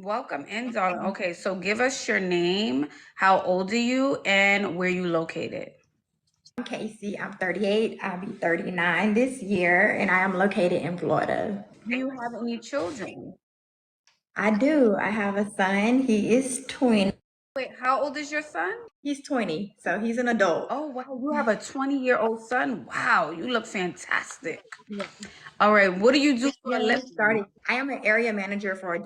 Welcome in, darling. Okay, so give us your name, how old are you, and where you located? I'm Casey. I'm 38. I'll be 39 this year, and I am located in Florida. Do you have any children? I do. I have a son. He is 20. Wait, how old is your son? He's 20, so he's an adult. Oh, wow, you have a 20-year-old son. Wow, you look fantastic. All right, what do you do for a living? I am an area manager for a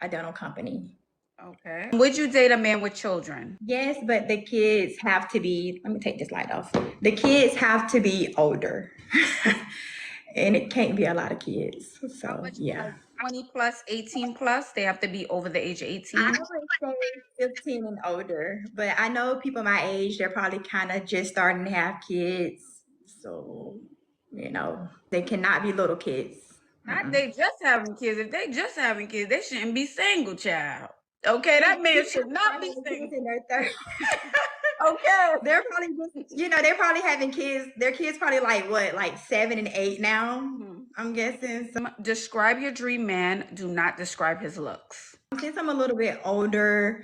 dental company. Okay. Would you date a man with children? Yes, but the kids have to be, let me take this light off. The kids have to be older. And it can't be a lot of kids. How So, much, yeah. like 20 plus, 18 plus? They have to be over the age of I 18? would say 15 and older, but I know people my age, they're probably kind of just starting to have kids. So, they cannot be little kids. Not they just having kids. If they just having kids, they shouldn't be single, child. Okay, that man should not be single. In their 30s. Okay. They're probably just, they're probably having kids. Their kids probably like what, like 7 and 8 now, I'm guessing. So Describe your dream man. Do not describe his looks. since I'm a little bit older,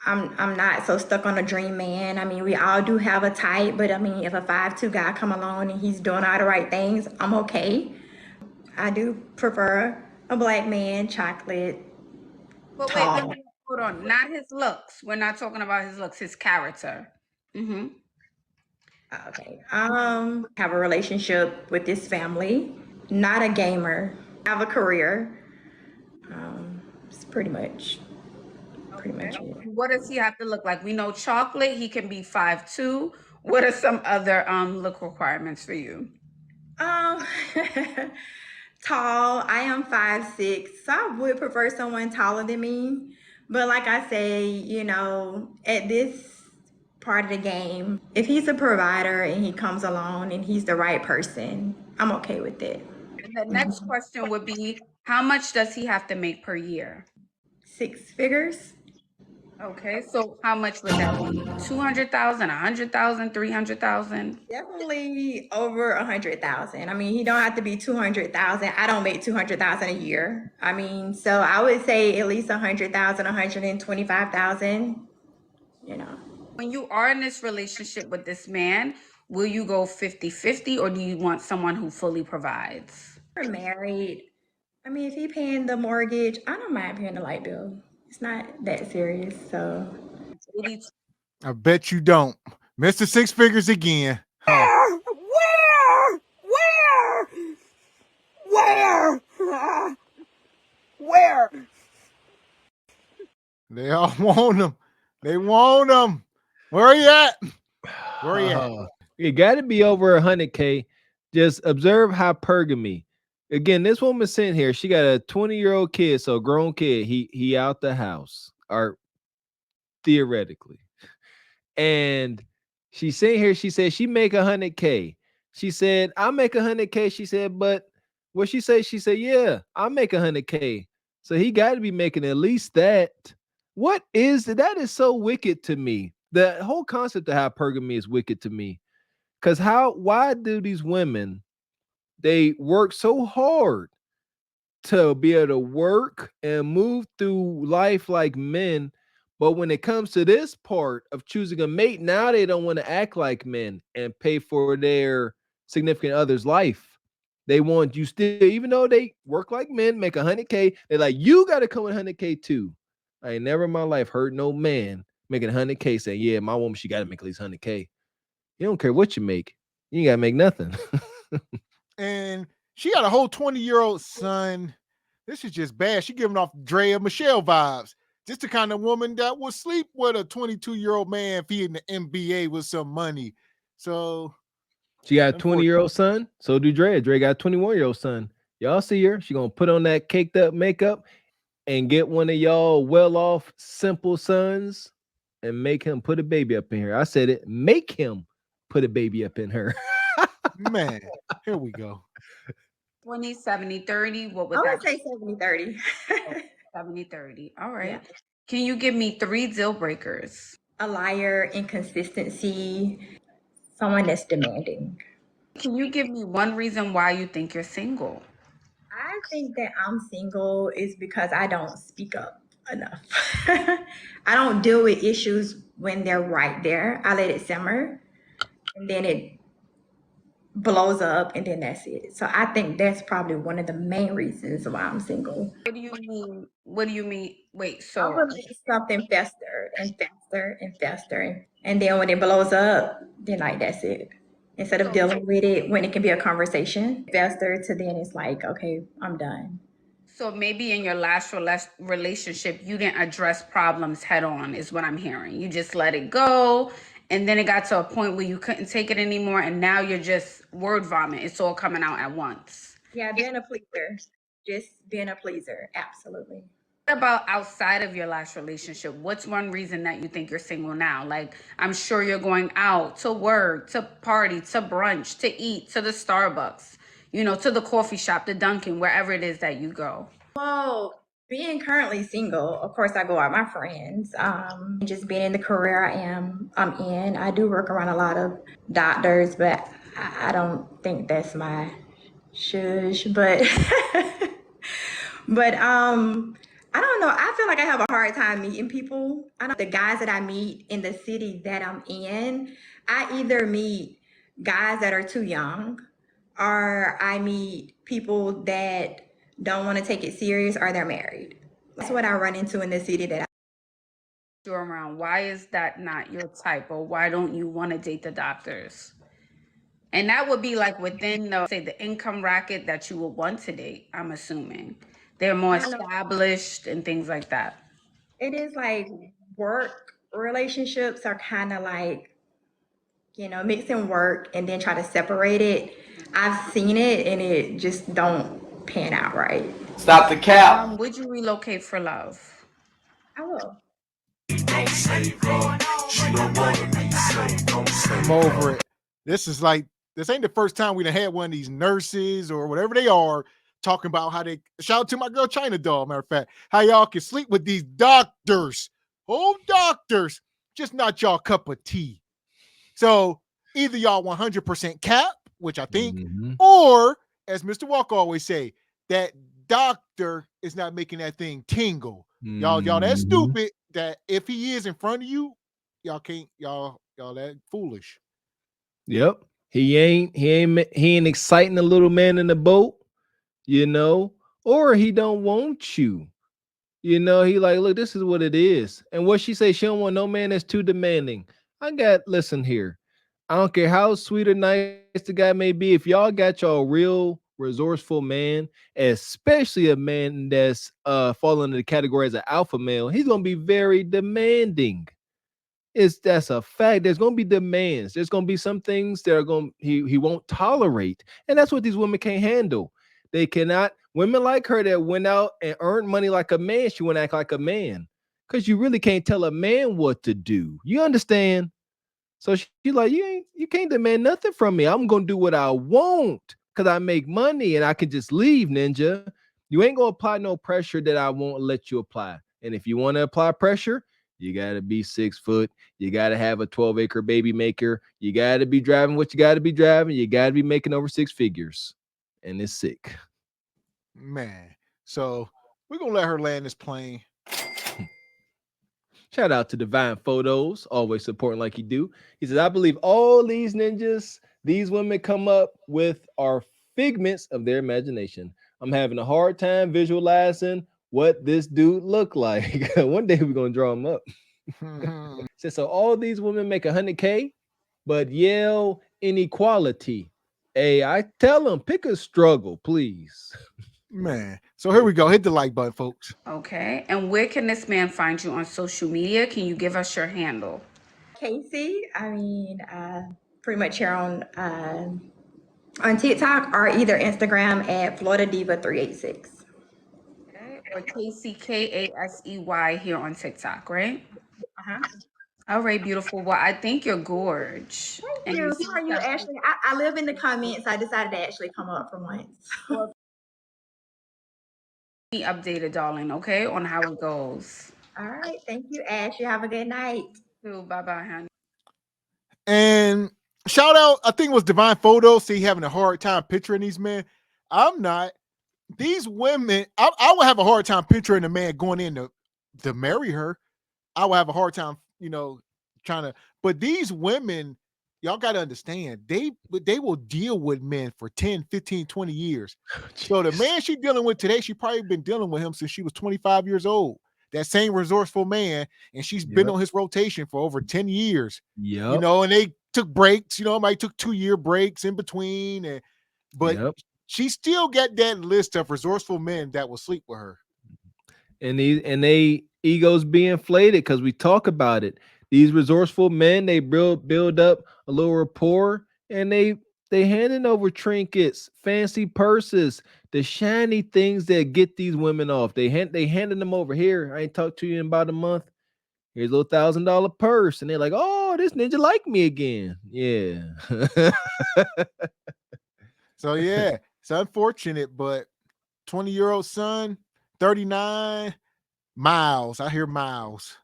I'm not so stuck on a dream man. I mean, we all do have a type, but I mean, if a 5'2" guy come along and he's doing all the right things, I'm okay. I do prefer a black man, chocolate, But wait, tall. hold on. Not his looks. We're not talking about his looks, his character. Mm-hmm. Okay. Have a relationship with this family. Not a gamer. Have a career. It's pretty much it. What does he have to look like? We know chocolate, he can be 5'2". What are some other look requirements for you? Um, tall. I am 5'6", so I would prefer someone taller than me. But like I say, at this part of the game, if he's a provider and he comes along and he's the right person, I'm okay with it. And the next question would be, how much does he have to make per year? 6 figures. Okay, so how much would that be? 200,000, 100,000, 300,000? Definitely over 100,000. I mean, he don't have to be 200,000. I don't make 200,000 a year. I mean, so I would say at least 100,000, 125,000. When you are in this relationship with this man, will you go 50-50 or do you want someone who fully provides? We're married. I mean, if he paying the mortgage, I don't mind paying the light bill. It's not that serious. So 82. I bet you don't. Mr. Six Figures again. Huh. Where? They all want him. They want him. Where you at? Where you at? It got to be over 100K. Just observe hypergamy. Again, this woman sitting here, she got a 20-year-old kid, so grown kid. He out the house, or theoretically. And she's sitting here, she said she make 100K. She said, I make 100K. She said, but what she say? She said, yeah, I make 100K. So he got to be making at least that. What is that? Is so wicked to me. The whole concept of hypergamy is wicked to me. Because why do these women, they work so hard to be able to work and move through life like men, but when it comes to this part of choosing a mate, now they don't want to act like men and pay for their significant other's life. They want you still, even though they work like men, make 100K, they're like, you got to come with 100K too. I ain't never in my life heard no man making 100K saying, yeah, my woman, she got to make at least 100K. You don't care what you make. You ain't got to make nothing. And she got a whole 20-year-old son. This is just bad. She giving off Drea Michelle vibes. Just the kind of woman that would sleep with a 22-year-old man if he in the NBA with some money. So she got a 20-year-old son. So do Dre. Dre got a 21-year-old son. Y'all see her. She gonna put on that caked up makeup and get one of y'all well-off simple sons and make him put a baby up in her. I said it. Make him put a baby up in her. Man, here we go. 20, 70, 30. What would I that would say 70-30. 70-30. All right. Yeah. Can you give me 3 deal breakers? A liar, inconsistency, someone that's demanding. Can you give me one reason why you think you're single? I think that I'm single is because I don't speak up. enough. I don't deal with issues when they're right there. I let it simmer and then it blows up and then that's it. So I think that's probably one of the main reasons why I'm single. What do you mean? What do you mean? Wait, I so will let something fester and fester and fester. And then when it blows up, then like that's it. Instead of so dealing with it when it can be a conversation, fester to then it's like, okay, I'm done. so maybe in your last relationship, you didn't address problems head on, is what I'm hearing. You just let it go, and then it got to a point where you couldn't take it anymore, and now you're just word vomit. It's all coming out at once. Yeah, being a pleaser. Just being a pleaser. Absolutely. What about outside of your last relationship? What's one reason that you think you're single now? Like, I'm sure you're going out to work, to party, to brunch, to eat, to the Starbucks, to the coffee shop, the Dunkin', wherever it is that you go. Well, being currently single, of course, I go out with my friends. Just being in the career I'm in, I do work around a lot of doctors, but I don't think that's my shush. But, but I don't know. I feel like I have a hard time meeting people. I don't. The guys that I meet in the city that I'm in, I either meet guys that are too young, or I meet people that don't want to take it serious or they're married. That's what I run into in the city that You're around. Why is that not your type, or why don't you want to date the doctors? And that would be like within the income bracket that you would want to date, I'm assuming. They're more I don't know. established and things like that. It is like work relationships are kind of like, mixing work and then try to separate it. I've seen it and it just don't pan out right. Stop the cap. Would you relocate for love? I will. I'm over it. This ain't the first time we done had one of these nurses or whatever they are talking about how they shout out to my girl China Doll, matter of fact, how y'all can sleep with these doctors. Oh, doctors, just not y'all cup of tea. So either y'all 100% cap, which I think, or as Mr. Walker always say, that doctor is not making that thing tingle. Y'all that stupid that if he is in front of you, y'all can't, y'all that foolish. Yep. He ain't exciting the little man in the boat, or he don't want you. He like, look, this is what it is. And what she say, she don't want no man that's too demanding. Listen here. I don't care how sweet or nice the guy may be. If y'all got y'all real resourceful man, especially a man that's falling into the category as an alpha male, he's gonna be very demanding. That's a fact. There's gonna be demands. There's gonna be some things that are he won't tolerate, and that's what these women can't handle. They cannot. Women like her that went out and earned money like a man, she wouldn't act like a man, because you really can't tell a man what to do. You understand? So she like, you can't demand nothing from me. I'm gonna do what I want because I make money and I can just leave, ninja. You ain't gonna apply no pressure that I won't let you apply. And if you want to apply pressure, you gotta be 6 foot. You gotta have a 12-acre baby maker. You gotta be driving what you gotta be driving. You gotta be making over 6 figures. And it's sick. Man. So we're gonna let her land this plane. Shout out to Divine Photos, always supporting like you do. He says, I believe all these ninjas, these women come up with are figments of their imagination. I'm having a hard time visualizing what this dude looked like. One day we're going to draw him up. So all these women make 100K, but yell inequality. Hey, I tell them, pick a struggle, please. Man. So here we go. Hit the like button, folks. Okay. And where can this man find you on social media? Can you give us your handle? Casey, pretty much here on TikTok or either Instagram at Florida Diva 386. Okay. Or KCKASEY here on TikTok, right? Uh-huh. All right, beautiful. Well, I think you're gorge. Thank you. How are you, Ashley? I live in the comments. I decided to actually come up for once. Be updated, darling, okay, on how it goes. All right. Thank you, Ash. You have a good night. Bye-bye, honey. And shout out, I think it was Divine Photos. See, having a hard time picturing these men. I'm not. These women, I would have a hard time picturing a man going into to marry her, I would have a hard time, trying to. But these women, y'all got to understand, they will deal with men for 10, 15, 20 years. So the man she's dealing with today, she probably been dealing with him since she was 25 years old. That same resourceful man, and she's been on his rotation for over 10 years. Yep. And they took breaks, might took 2-year breaks in between. But she still got that list of resourceful men that will sleep with her. And they egos be inflated because we talk about it. These resourceful men, they build up a little rapport, and they handing over trinkets, fancy purses, the shiny things that get these women off. They handing them over. Here, I ain't talked to you in about a month. Here's a little $1,000 purse, and they're like, "Oh, this ninja like me again." Yeah. So yeah, it's unfortunate, but 20-year-old son, 39 miles. I hear miles.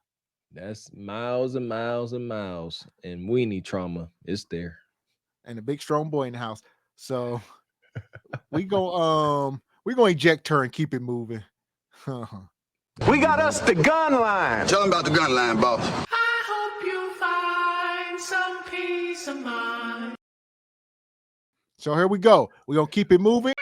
That's miles and miles and miles, and weenie trauma is there. And a big strong boy in the house. So we gonna eject her and keep it moving. We got us the gun line. Tell them about the gun line, boss. I hope you find some peace of mind. So here we go. We're gonna keep it moving.